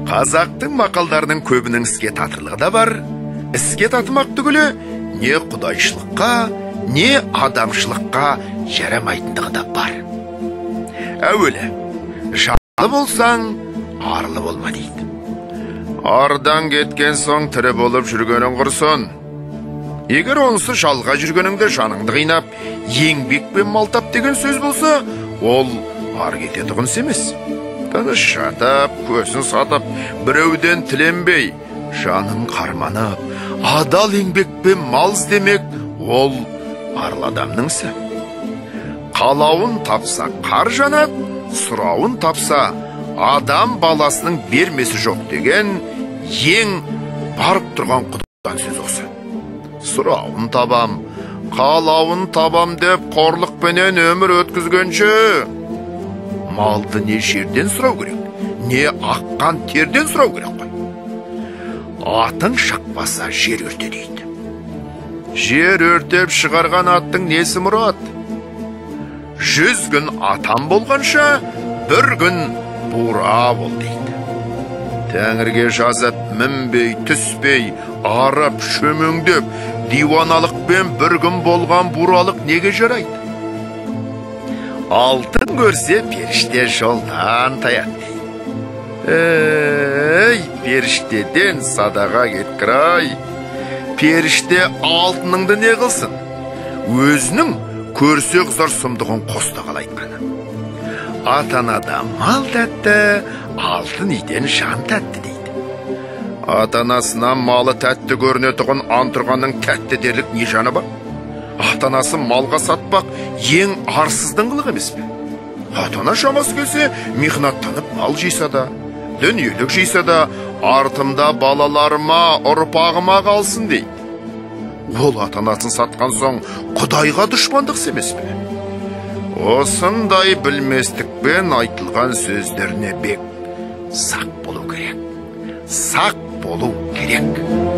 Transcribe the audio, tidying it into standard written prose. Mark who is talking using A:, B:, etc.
A: Қазақтың мақалдарының көбінің іске татырлығы да бар. Іске татымақ түгілі не құдайшылыққа, не адамшылыққа жарамайтындығы да бар. Әуелі, жарлы болсаң, арлы болма дейді. Ардан кеткен соң тірі болып жүргенің құрсын. Егер онысы жалға жүргеніңді жаныңды қинап, еңбекпен малтап деген сөз болса, ол ар кетеді құныс емес. Тыныш жатып, көзін сатып, біреуден тіленбей, жанын қарманып, адал еңбекпен мал іздемек, ол арлы адамның ісі. Қалауын тапса қар жанат, сұрауын тапса адам баласының бермесі жоқ деген ең барып тұрған құдайдан сөз осы. Сұрауын табам, қалауын табам деп қорлықпенен өмір өткізгенше, малды не жерден сұрау керек, не аққан терден сұрау керек қой. Атың шықпаса жер өрте дейді. Жер өртеп шығарған аттың несі мұрат? 100 күн атам болғанша, 1 күн бура бол дейді. Тәңірге жазып, мінбей, түспей, арап, шөмеңдеп, диваналықпен 1 күн болған буралық неге жарайды? Алтын көрсе періште жолдан таяды. Ей, періштеден садаға кеткірай. Періште алтыныңды не қылсын? Өзінің көрсе қызар сұмдығын қоста қалайтқаны. Атанада мал тәтті, алтын үйден жан тәтті дейді. Атанасынан малы тәтті көрінетұғын антырғанның тәтті дерлік не жаны бар? Атанасы малға сатпақ ең арсыздың қылық емес пе? Атана шамасы келсе, михнаттанып мал жейса да, дүниелік жейса да, артымда балаларыма, ұрпағыма қалсын дейді. Ол атанасын сатқан соң құдайға дұшпандық емес пе? Осындай білместікпен айтылған сөздеріне бек сақ болу керек. Сақ болу керек.